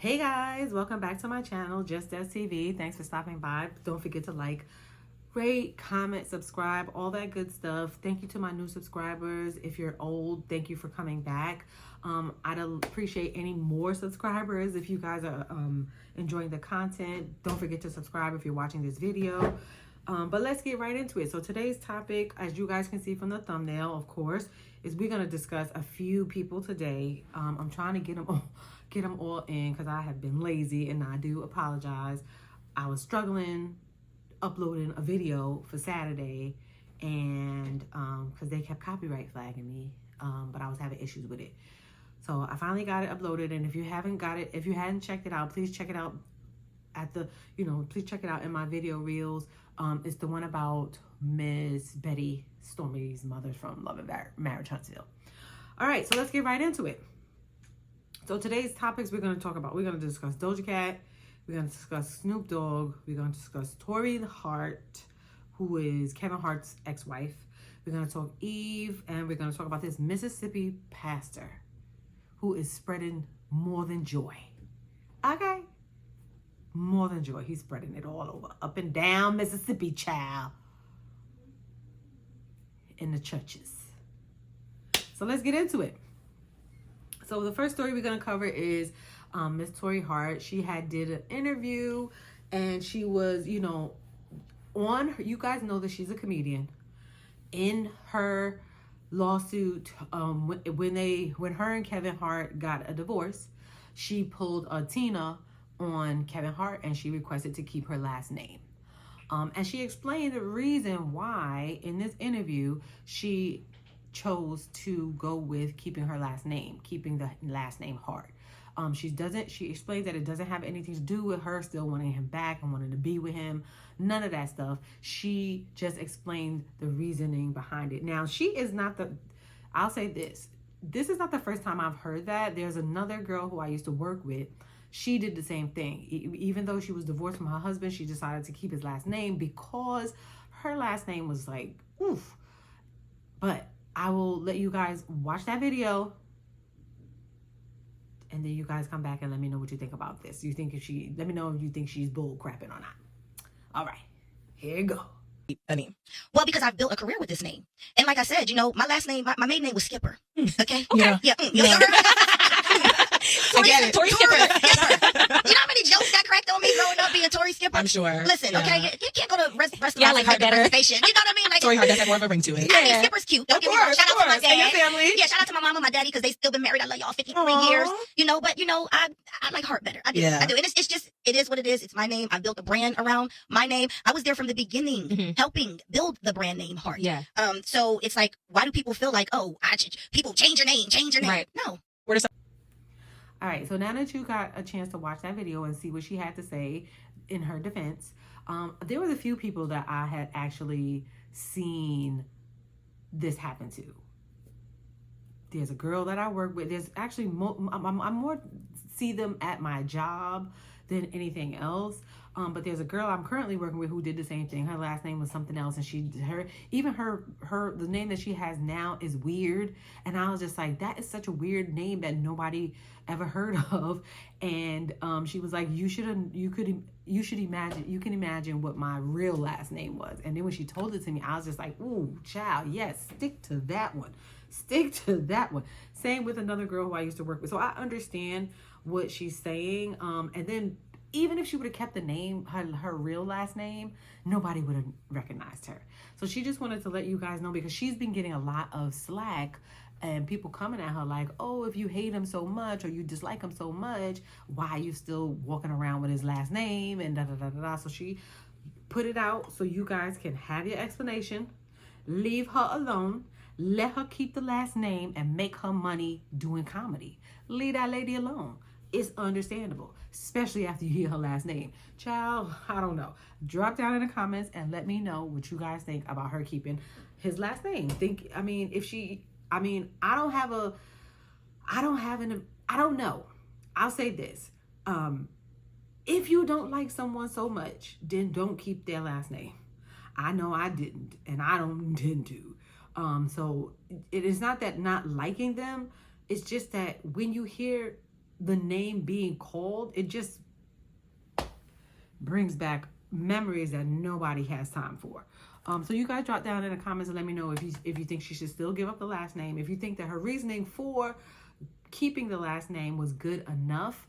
Hey guys, welcome back to my channel, Just As TV. Thanks for stopping by. Don't forget to like, rate, comment, subscribe, all that good stuff. Thank you to my new subscribers. If you're old, thank you for coming back. I'd appreciate any more subscribers if you guys are enjoying the content. Don't forget to subscribe if you're watching this video. But let's get right into it. So today's topic, as you guys can see from the thumbnail, of course, is we're going to discuss a few people today. I'm trying to get them all in because I have been lazy, and I do apologize. I was struggling uploading a video for Saturday, and because they kept copyright flagging me, but I was having issues with it. So I finally got it uploaded, and if you haven't got it, if you hadn't checked it out, please check it out at the, please check it out in my video reels. It's the one about Miss Betty Stormy's mother from Love and Marriage Huntsville. All right, so let's get right into it. So today's topics we're going to discuss Doja Cat, we're going to discuss Snoop Dogg, we're going to discuss Tory Hart, who is Kevin Hart's ex-wife. We're going to talk Eve, and we're going to talk about this Mississippi pastor who is spreading more than joy. Okay? More than joy. He's spreading it all over. Up and down Mississippi, child. In the churches. So let's get into it. So the first story we're going to cover is Miss Tory Hart. She did an interview, and she was, on, you guys know that she's a comedian. In her lawsuit, when her and Kevin Hart got a divorce, she pulled a Tina on Kevin Hart, and she requested to keep her last name. And she explained the reason why in this interview she chose to go with keeping her last name, keeping the last name Hart. She explains that it doesn't have anything to do with her still wanting him back and wanting to be with him. None of that stuff. She just explained the reasoning behind it. Now, I'll say this. This is not the first time I've heard that. There's another girl who I used to work with. She did the same thing. Even though she was divorced from her husband, she decided to keep his last name because her last name was like, oof. But I will let you guys watch that video, and then you guys come back and let me know what you think about this. Let me know if you think she's bull crapping or not. All right, here you go. Well, because I've built a career with this name. And like I said, my last name, my maiden name was Skipper. Okay? Yeah. So I get it. Tory Skipper. You know how many jokes got cracked on me growing up being Tory Skipper? I'm sure. Listen, Yeah. okay? You can't go to restaurants like her better. reservation. You know what I mean? Like, Tory Hart does have more of a ring to it. I mean, Skipper's cute. Don't Of get me wrong. course, Shout out to my of course. And your dad. family. Yeah, shout out to my mom and my daddy because they still been married. I love y'all 53 Aww. years. But I like Hart better. I do. Yeah. I do. And it's just, it is what it is. It's my name. I built a brand around my name. I was there from the beginning, helping build the brand name Hart. Yeah. So it's like, why do people feel like, people change your name, Right. No. All right, so now that you got a chance to watch that video and see what she had to say in her defense, there was a few people that I had actually seen this happen to. There's a girl that I work with. There's actually I'm more see them at my job than anything else. But there's a girl I'm currently working with who did the same thing. Her last name was something else, and the name that she has now is weird. And I was just like, that is such a weird name that nobody ever heard of. And she was like, you can imagine what my real last name was. And then when she told it to me, I was just like, ooh, child, yes, stick to that one. Stick to that one. Same with another girl who I used to work with. So I understand what she's saying. And then even if she would have kept the name, her real last name, nobody would have recognized her. So she just wanted to let you guys know, because she's been getting a lot of slack and people coming at her like, oh, if you hate him so much or you dislike him so much, why are you still walking around with his last name and da-da-da-da-da. So she put it out so you guys can have your explanation. Leave her alone. Let her keep the last name and make her money doing comedy. Leave that lady alone. It's understandable, especially after you hear her last name. Child, I don't know. Drop down in the comments and let me know what you guys think about her keeping his last name. I don't know. I'll say this. If you don't like someone so much, then don't keep their last name. I know I didn't, and I don't intend to. So it is not that not liking them. It's just that when you hear the name being called, it just brings back memories that nobody has time for. So you guys drop down in the comments and let me know if you think she should still give up the last name, if you think that her reasoning for keeping the last name was good enough.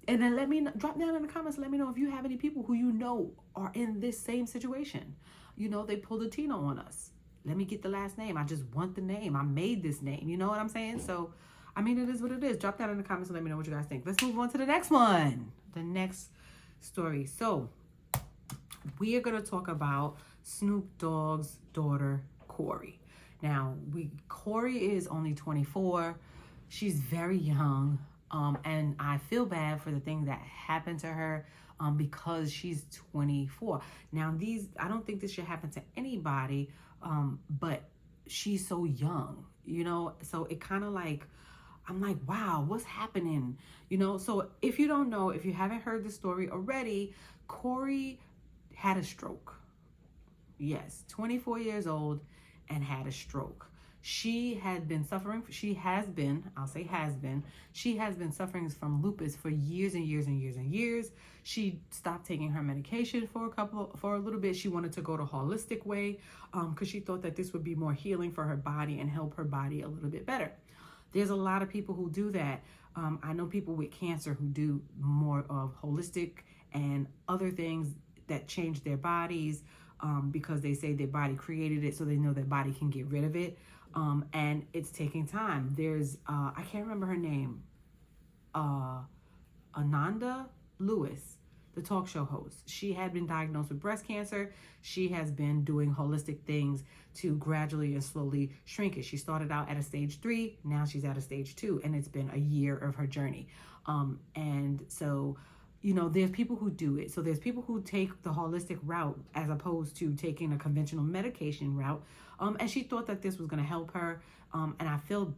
And then let me know, drop down in the comments and let me know if you have any people who you know are in this same situation. You know, they pulled a Tina on us. Let me get the last name. I just want the name. I made this name. You know what I'm saying? So, I mean, it is what it is. Drop down in the comments and let me know what you guys think. Let's move on to the next one. The next story. So, we are going to talk about Snoop Dogg's daughter, Cori. Now, Cori is only 24. She's very young. And I feel bad for the thing that happened to her because she's 24. Now, I don't think this should happen to anybody, but she's so young, you know? So it kind of like, I'm like, wow, what's happening? You know, so if you don't know, if you haven't heard the story already, Cori had a stroke. Yes, 24 years old and had a stroke. She has been suffering from lupus for years and years and years and years. She stopped taking her medication for a little bit. She wanted to go the holistic way because she thought that this would be more healing for her body and help her body a little bit better. There's a lot of people who do that. I know people with cancer who do more of holistic and other things that change their bodies because they say their body created it, so they know their body can get rid of it. And it's taking time. There's, I can't remember her name, Ananda Lewis, the talk show host. She had been diagnosed with breast cancer. She has been doing holistic things to gradually and slowly shrink it. She started out at a stage 3, now she's at a stage 2, and it's been a year of her journey. And so, you know, there's people who do it. So there's people who take the holistic route as opposed to taking a conventional medication route. And she thought that this was going to help her. And I feel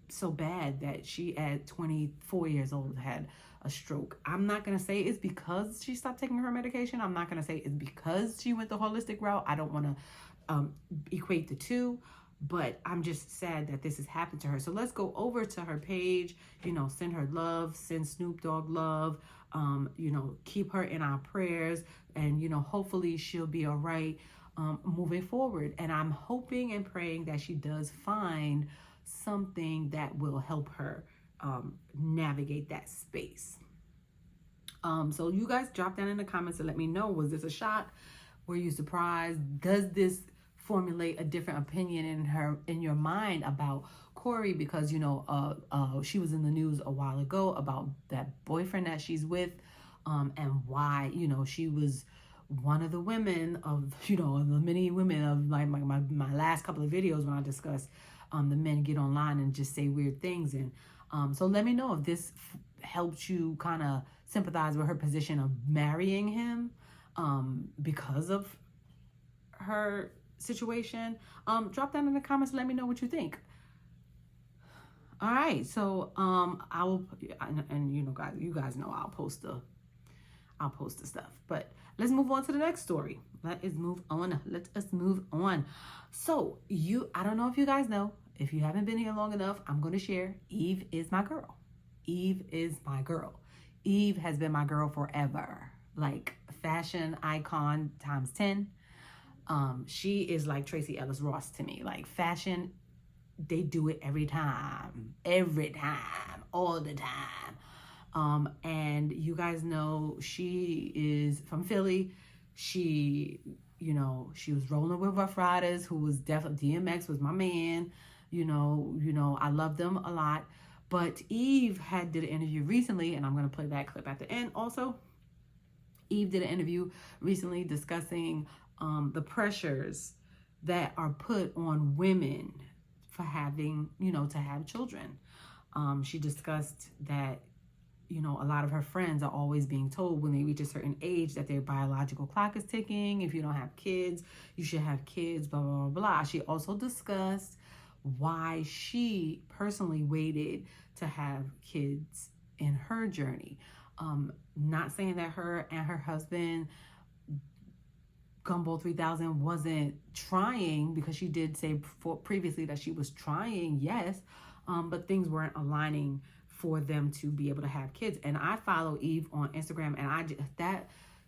so bad that she at 24 years old had a stroke. I'm not going to say it's because she stopped taking her medication. I'm not going to say it's because she went the holistic route. I don't want to equate the two. But I'm just sad that this has happened to her. So let's go over to her page, you know, send her love, send Snoop Dogg love, you know, keep her in our prayers, and, you know, hopefully she'll be all right moving forward. And I'm hoping and praying that she does find something that will help her navigate that space. So you guys drop down in the comments and let me know, was this a shock? Were you surprised? Does this formulate a different opinion in your mind about Cori? Because, you know, she was in the news a while ago about that boyfriend that she's with, and why, you know, she was one of the women of, you know, the many women of like my last couple of videos when I discussed the men get online and just say weird things. And so let me know if this helped you kind of sympathize with her position of marrying him because of her situation. Drop down in the comments and let me know what you think. All right, so I will, and you know, guys, you guys know I'll post the stuff. But let's move on to the next story. Let us move on. So I don't know if you guys know, if you haven't been here long enough, I'm going to share. Eve is my girl. Eve is my girl. Eve has been my girl forever. Like fashion icon times 10. She is like Tracy Ellis Ross to me. Like fashion, they do it every time, all the time. And you guys know she is from Philly. She, you know, she was rolling with Rough Riders, who was definitely, DMX was my man. You know, I love them a lot. But Eve did an interview recently, and I'm going to play that clip at the end also. Eve did an interview recently discussing the pressures that are put on women for having, you know, to have children. She discussed that, you know, a lot of her friends are always being told when they reach a certain age that their biological clock is ticking. If you don't have kids, you should have kids, blah, blah, blah, blah. She also discussed why she personally waited to have kids in her journey. Not saying that her and her husband, Gumball 3000, wasn't trying, because she did say previously that she was trying, yes, but things weren't aligning for them to be able to have kids. And I follow Eve on Instagram, and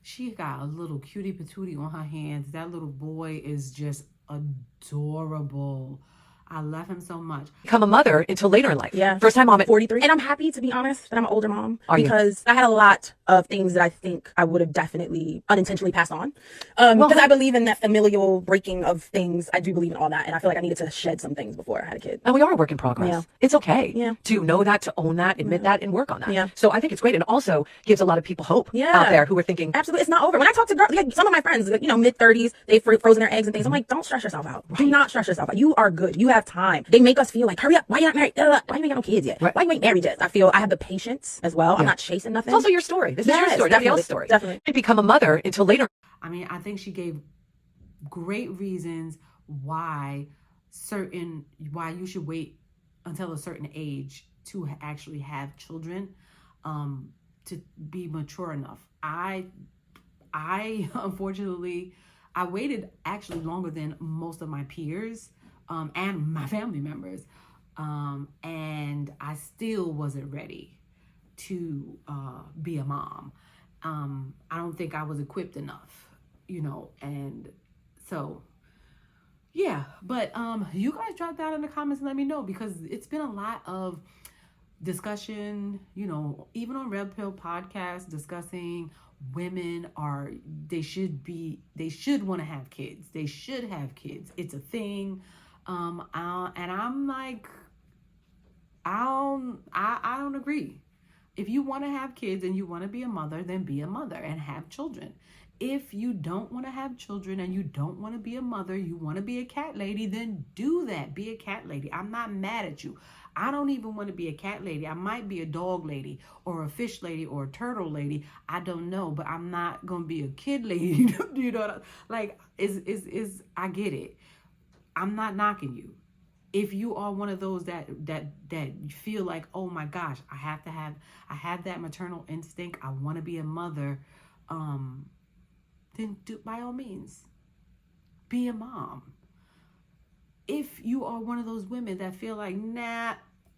she got a little cutie patootie on her hands. That little boy is just adorable. I love him so much. Become a mother until later in life. Yeah. First time mom at 43. And I'm happy, to be honest, that I'm an older mom. Are you? Because I had a lot of things that I think I would have definitely unintentionally passed on. Because I believe in that familial breaking of things. I do believe in all that. And I feel like I needed to shed some things before I had a kid. And we are a work in progress. Yeah. It's okay Yeah. to know that, to own that, admit that, and work on that. Yeah. So I think it's great. And also gives a lot of people hope out there who are thinking, absolutely, it's not over. When I talk to girls, like some of my friends, you know, mid-30s, they've frozen their eggs and things. I'm like, don't stress yourself out. Do not stress yourself out. You are good. You have time. They make us feel like, hurry up. Why you not married? Why you ain't got no kids yet? Right. Why you ain't married yet? I feel I have the patience as well. I'm not chasing nothing. it's also your story. This is your story, nobody else's story. Definitely. You become a mother until later. I mean, I think she gave great reasons why you should wait until a certain age to actually have children, to be mature enough. I unfortunately, I waited actually longer than most of my peers, and my family members, and I still wasn't ready to be a mom. I don't think I was equipped enough, you know, and so yeah. But you guys drop down in the comments and let me know, because it's been a lot of discussion, you know, even on Red Pill podcast, discussing women they should want to have kids. They should have kids. It's a thing. And I'm like, I don't agree. If you want to have kids and you want to be a mother, then be a mother and have children. If you don't want to have children and you don't want to be a mother, you want to be a cat lady, then do that. Be a cat lady. I'm not mad at you. I don't even want to be a cat lady. I might be a dog lady or a fish lady or a turtle lady. I don't know, but I'm not going to be a kid lady. You know, like, I get it. I'm not knocking you. If you are one of those that feel like, oh my gosh, I have that maternal instinct, I want to be a mother, then by all means, be a mom. If you are one of those women that feel like, nah,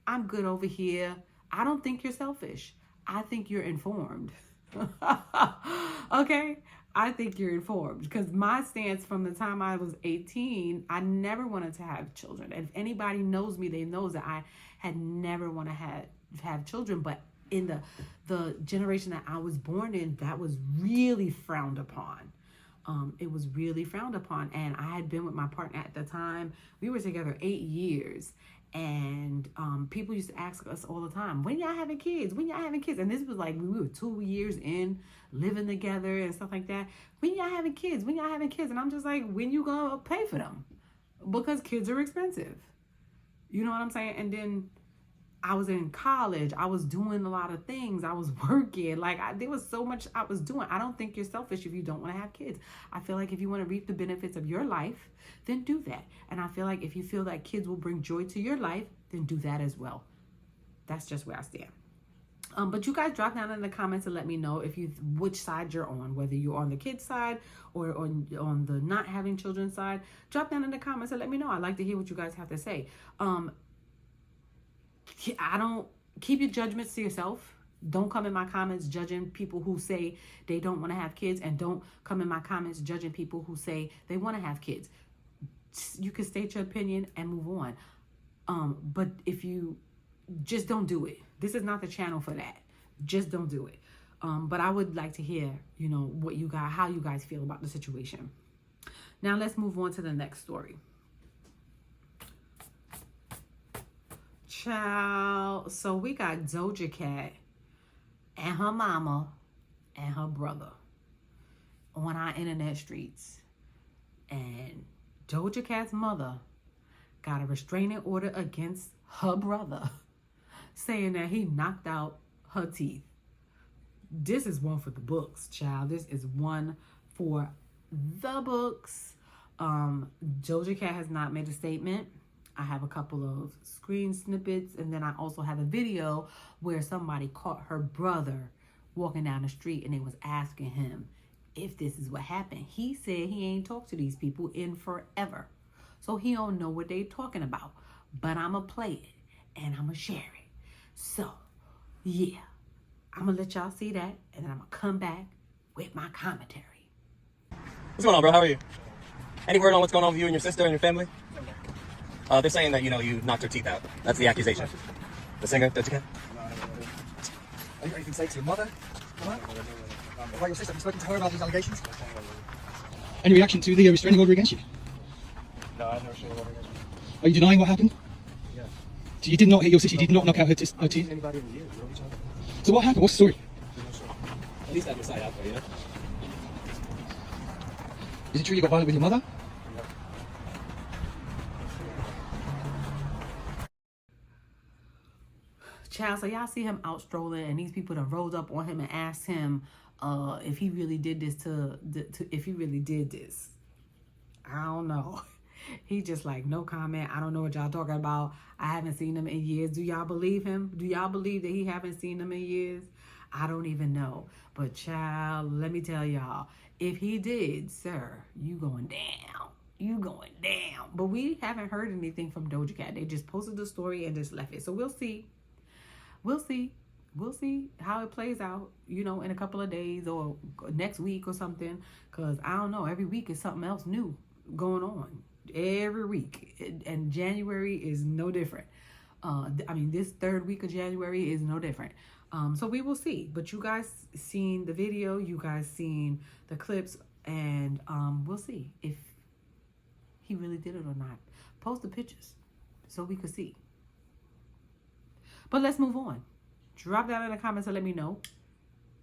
I'm good over here, I don't think you're selfish. I think you're informed. Okay? I think you're informed, because my stance from the time I was 18, I never wanted to have children. And if anybody knows me, they know that I had never want to have children. But in the generation that I was born in, that was really frowned upon. It was really frowned upon. And I had been with my partner at the time. We were together 8 years. And people used to ask us all the time, when y'all having kids? When y'all having kids? And this was like, we were 2 years in living together and stuff like that. When y'all having kids? When y'all having kids? And I'm just like, when you gonna pay for them? Because kids are expensive. You know what I'm saying? And then I was in college. I was doing a lot of things. I was working. There was so much I was doing. I don't think you're selfish if you don't want to have kids. I feel like if you want to reap the benefits of your life, then do that. And I feel like if you feel that kids will bring joy to your life, then do that as well. That's just where I stand. But you guys drop down in the comments and let me know which side you're on, whether you're on the kids side or on the not having children side. Drop down in the comments and let me know. I'd like to hear what you guys have to say. I don't keep your judgments to yourself. Don't come in my comments judging people who say they don't want to have kids, and don't come in my comments judging people who say they want to have kids. You can state your opinion and move on. But if you just don't do it. This is not the channel for that. Just don't do it. But I would like to hear, how you guys feel about the situation. Now let's move on to the next story. Child, so we got Doja Cat and her mama and her brother on our internet streets. And Doja Cat's mother got a restraining order against her brother, saying that he knocked out her teeth. This is one for the books, child. This is one for the books. Doja Cat has not made a statement. I have a couple of screen snippets, and then I also have a video where somebody caught her brother walking down the street, and they was asking him if this is what happened. He said he ain't talked to these people in forever, so he don't know what they talking about. But I'ma play it and I'ma share it. So yeah, I'm gonna let y'all see that, and then I'm gonna come back with my commentary. What's going on, bro? How are you? Any word on what's going on with you and your sister and your family? They're saying that, you knocked her teeth out. That's the accusation. The singer, Doja Cat? Anything to say to your mother? About your sister? Have you spoken to her about these allegations? Any reaction to the restraining order against you? No, I've never seen a order against me. Are you denying what happened? Yeah. So you did not hit your sister, you did not knock out her teeth? Anybody in the years, what are you talking about? So what happened? What's the story? At least have your side out there, you know? Is it true you got violent with your mother? Child, so y'all see him out strolling, and these people done rolled up on him and asked him if he really did this if he really did this. I don't know. He just like, no comment. I don't know what y'all talking about. I haven't seen him in years. Do y'all believe him? Do y'all believe that he haven't seen him in years? I don't even know. But child, let me tell y'all, if he did, sir, you going down. You going down. But we haven't heard anything from Doja Cat. They just posted the story and just left it. So we'll see. We'll see. We'll see how it plays out, in a couple of days or next week or something. Because I don't know. Every week is something else new going on. Every week. And January is no different. This third week of January is no different. So we will see. But you guys seen the video. You guys seen the clips. And we'll see if he really did it or not. Post the pictures so we could see. But let's move on. Drop down in the comments and let me know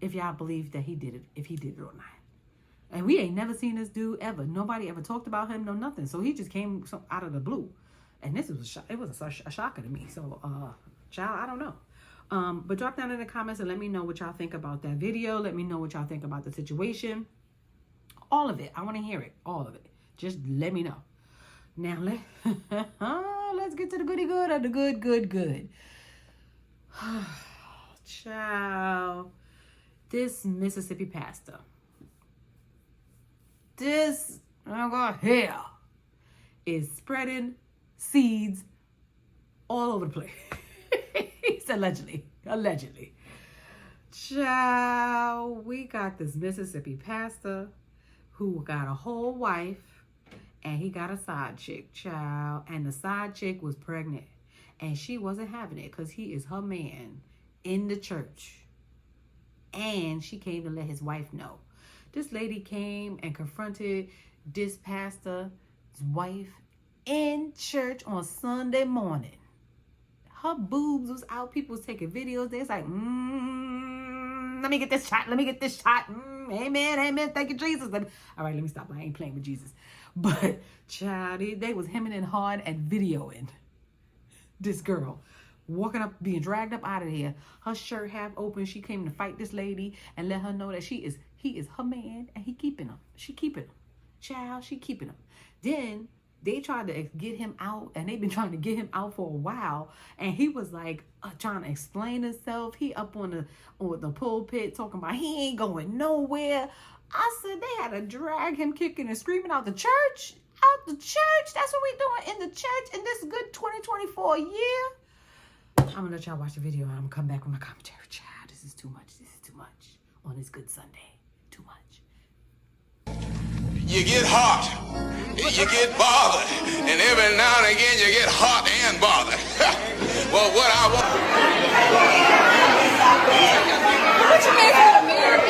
if y'all believe that he did it, if he did it or not. And we ain't never seen this dude ever. Nobody ever talked about him, no nothing. So he just came out of the blue. And this was a shocker to me. So, child, I don't know. But drop down in the comments and let me know what y'all think about that video. Let me know what y'all think about the situation. All of it. I want to hear it. All of it. Just let me know. Now, let's get to the goody good or the good. Child, this Mississippi pastor, hell is spreading seeds all over the place. He's allegedly. Child, we got this Mississippi pastor who got a whole wife and he got a side chick, child, and the side chick was pregnant. And she wasn't having it because he is her man in the church. And she came to let his wife know. This lady came and confronted this pastor's wife in church on Sunday morning. Her boobs was out. People was taking videos. They was like, let me get this shot. Amen. Thank you, Jesus. All right, let me stop. I ain't playing with Jesus. But, child, they was hemming and hawing and videoing this girl walking up, being dragged up out of here, her shirt half open. She came to fight this lady and let her know that he is her man and he keeping him. She keeping him. Child, she keeping him. Then they tried to get him out, and they've been trying to get him out for a while. And he was like trying to explain himself. He up on the pulpit talking about he ain't going nowhere. I said they had to drag him kicking and screaming out the church. Out the church. That's what we doing in the church in this good 2024 year. I'm gonna let y'all watch the video and I'm gonna come back with my commentary. Child, this is too much on this good Sunday. Too much. You get hot, you get bothered, and every now and again you get hot and bothered. Well, what I want. What you made for the mirror?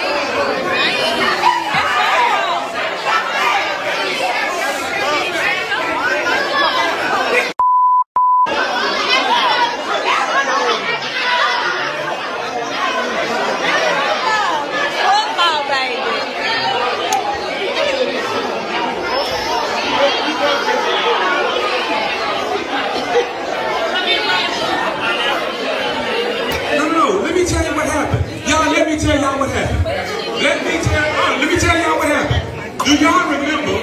Do y'all remember?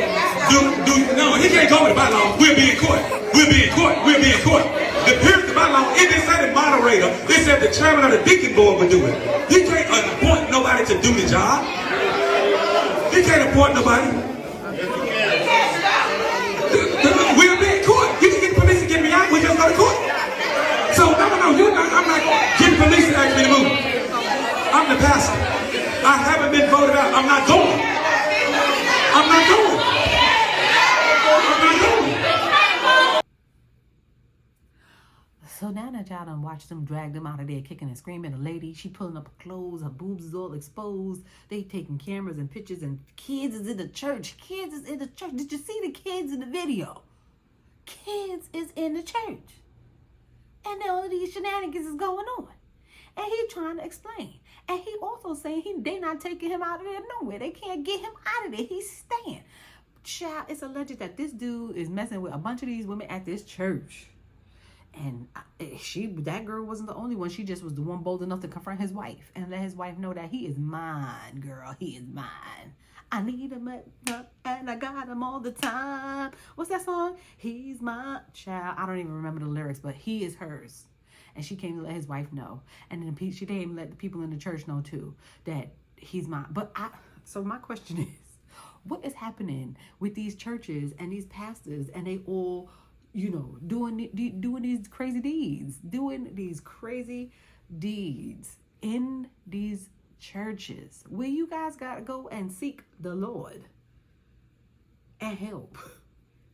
No, he can't go with the bylaw. We'll be in court. The period of the bylaw, it didn't say the moderator. It said the chairman of the deacon board would do it. He can't appoint nobody to do the job. He can't appoint nobody. We'll be in court. You can get the police to get me out. We just go to court. So, no, I'm not getting police to ask me to move. pastor. I haven't been voted out. I'm not going. I'm not going. I'm not going. So now that y'all done watched them drag them out of there kicking and screaming, the lady, she pulling up her clothes, her boobs is all exposed. They taking cameras and pictures, and kids is in the church. Kids is in the church. Did you see the kids in the video? Kids is in the church. And all of these shenanigans is going on. And he trying to explain. And he also saying they not taking him out of there nowhere. They can't get him out of there. He's staying. Child, it's alleged that this dude is messing with a bunch of these women at this church. And that girl wasn't the only one. She just was the one bold enough to confront his wife and let his wife know that he is mine, girl. He is mine. I need him and I got him all the time. What's that song? He's my child. I don't even remember the lyrics, but he is hers. And she came to let his wife know. And then she came to let the people in the church know too that he's mine. So my question is, what is happening with these churches and these pastors, and they all, doing these crazy deeds in these churches where you guys gotta go and seek the Lord and help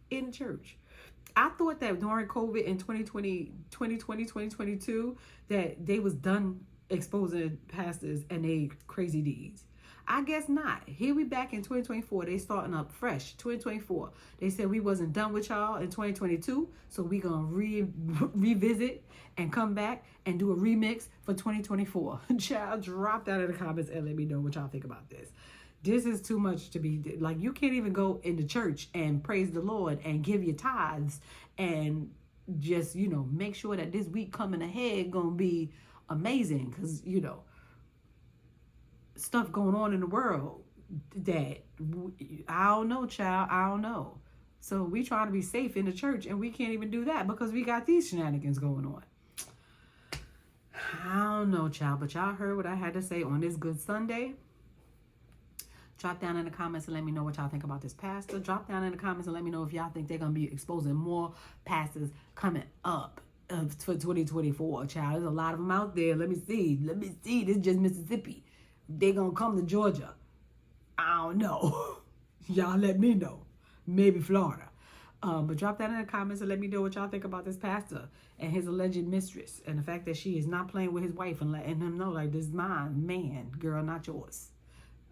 in church? I thought that during COVID in 2022, that they was done exposing pastors and they crazy deeds. I guess not. Here we back in 2024. They starting up fresh. 2024. They said we wasn't done with y'all in 2022. So we gonna revisit and come back and do a remix for 2024. Child, drop that in the comments and let me know what y'all think about this. This is too much to be, like, you can't even go into church and praise the Lord and give your tithes and just, make sure that this week coming ahead gonna be amazing. Because, stuff going on in the world that I don't know, child. I don't know. So we trying to be safe in the church and we can't even do that because we got these shenanigans going on. I don't know, child, but y'all heard what I had to say on this Good Sunday. Drop down in the comments and let me know what y'all think about this pastor. Drop down in the comments and let me know if y'all think they're going to be exposing more pastors coming up for 2024, child. There's a lot of them out there. Let me see. This is just Mississippi. They gonna come to Georgia. I don't know. Y'all let me know. Maybe Florida. But drop that in the comments and let me know what y'all think about this pastor and his alleged mistress and the fact that she is not playing with his wife and letting him know, like, this is mine, man, girl, not yours.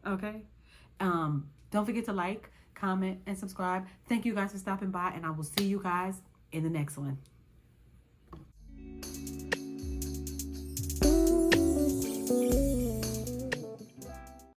Okay? Don't forget to like, comment, and subscribe. Thank you guys for stopping by, and I will see you guys in the next one.